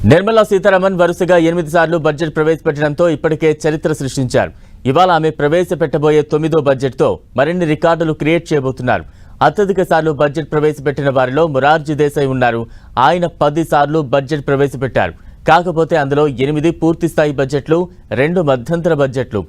నిర్మలా సీతారామన్ వరుసగా 8 సార్లు బడ్జెట్ ప్రవేశపెట్టడంతో ఇప్పటికే చరిత్ర సృష్టించారు. ఇవాళ ఆమె ప్రవేశపెట్టబోయే 9వ బడ్జెట్తో మరిన్ని రికార్డులు క్రియేట్ చేయబోతున్నారు. అత్యధిక సార్లు బడ్జెట్ ప్రవేశపెట్టిన వారిలో మొరార్జీ దేశాయ్ ఉన్నారు. ఆయన 10 సార్లు బడ్జెట్ ప్రవేశపెట్టారు. కాకపోతే అందులో 8 పూర్తిస్థాయి బడ్జెట్లు, 2 మధ్యంతర బడ్జెట్లు.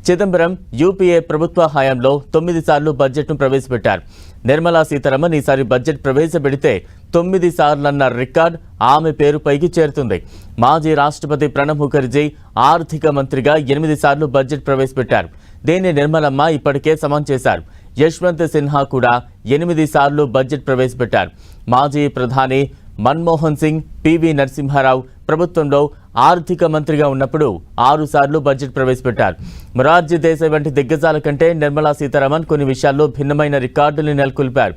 చిదంబరం యూపీఏ ప్రభుత్వ హయాంలో 9 సార్లు బడ్జెట్ను ప్రవేశపెట్టారు. నిర్మలా సీతారామన్ ఈసారి బడ్జెట్ ప్రవేశపెడితే 9 సార్లన్న రికార్డ్ ఆమె పేరుపైకి చేరుతుంది. మాజీ రాష్ట్రపతి ప్రణబ్ ముఖర్జీ ఆర్థిక మంత్రిగా 8 సార్లు బడ్జెట్ ప్రవేశపెట్టారు. దీన్ని నిర్మలమ్మ ఇప్పటికే సమం చేశారు. యశ్వంత్ సిన్హా కూడా 8 సార్లు బడ్జెట్ ప్రవేశపెట్టారు. మాజీ ప్రధాని మన్మోహన్ సింగ్, పివి నరసింహారావు ప్రభుత్వంలో ఆర్థిక మంత్రిగా ఉన్నప్పుడు 6 సార్లు బడ్జెట్ ప్రవేశపెట్టారు. మొరార్జీ దేశాయ్ వంటి దిగ్గజాల కంటే నిర్మలా సీతారామన్ కొన్ని విషయాల్లో భిన్నమైన రికార్డులు నెలకొల్పారు.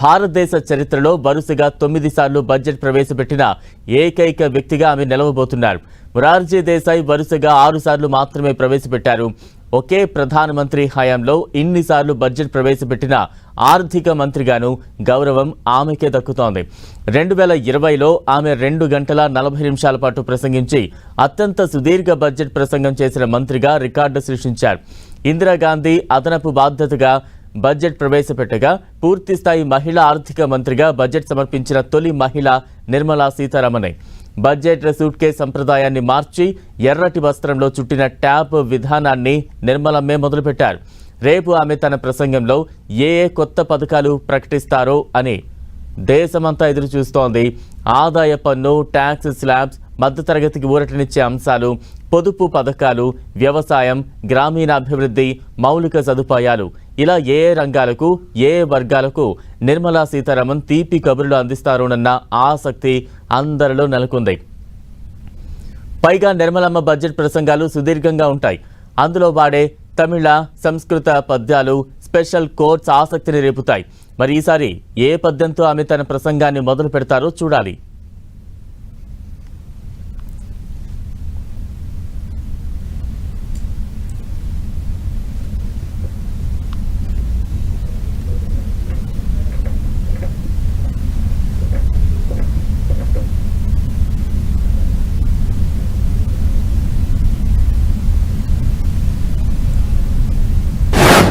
భారతదేశ చరిత్రలో వరుసగా 9 సార్లు బడ్జెట్ ప్రవేశపెట్టిన ఏకైక వ్యక్తిగా ఆమె నిలవబోతున్నారు. మొరార్జీ దేశాయ్ వరుసగా 6 సార్లు మాత్రమే ప్రవేశపెట్టారు. ఒకే ప్రధానమంత్రి హయాంలో ఇన్నిసార్లు బడ్జెట్ ప్రవేశపెట్టిన ఆర్థిక మంత్రిగాను గౌరవం ఆమెకే దక్కుతోంది. 2020లో ఆమె 2 గంటల 40 నిమిషాల పాటు ప్రసంగించి అత్యంత సుదీర్ఘ బడ్జెట్ ప్రసంగం చేసిన మంత్రిగా రికార్డు సృష్టించారు. ఇందిరాగాంధీ అదనపు బాధ్యతగా బడ్జెట్ ప్రవేశపెట్టగా పూర్తిస్థాయి మహిళా ఆర్థిక మంత్రిగా బడ్జెట్ సమర్పించిన తొలి మహిళ నిర్మలా సీతారామనే. బడ్జెట్ సూట్ కేస్ సంప్రదాయాన్ని మార్చి ఎర్రటి వస్త్రంలో చుట్టిన ట్యాబ్ విధానాన్ని నిర్మలమ్మే మొదలుపెట్టారు. రేపు ఆమె తన ప్రసంగంలో ఏ కొత్త పథకాలు ప్రకటిస్తారో అని దేశమంతా ఎదురు చూస్తోంది. ఆదాయ పన్ను, ట్యాక్స్ స్లాబ్స్, మధ్యతరగతికి ఊరటనిచ్చే అంశాలు, పొదుపు పథకాలు, వ్యవసాయం, గ్రామీణాభివృద్ధి, మౌలిక సదుపాయాలు, ఇలా ఏ రంగాలకు, ఏ వర్గాలకు నిర్మలా సీతారామన్ తీపి కబుర్లు అందిస్తారోనన్న ఆసక్తి అందరిలో నెలకొంది. పైగా నిర్మలమ్మ బడ్జెట్ ప్రసంగాలు సుదీర్ఘంగా ఉంటాయి. అందులో వాడే తమిళ, సంస్కృత పద్యాలు, స్పెషల్ కోట్స్ ఆసక్తిని రేపుతాయి. మరి ఈసారి ఏ పద్యంతో ఆమె తన ప్రసంగాన్ని మొదలు పెడతారో చూడాలి.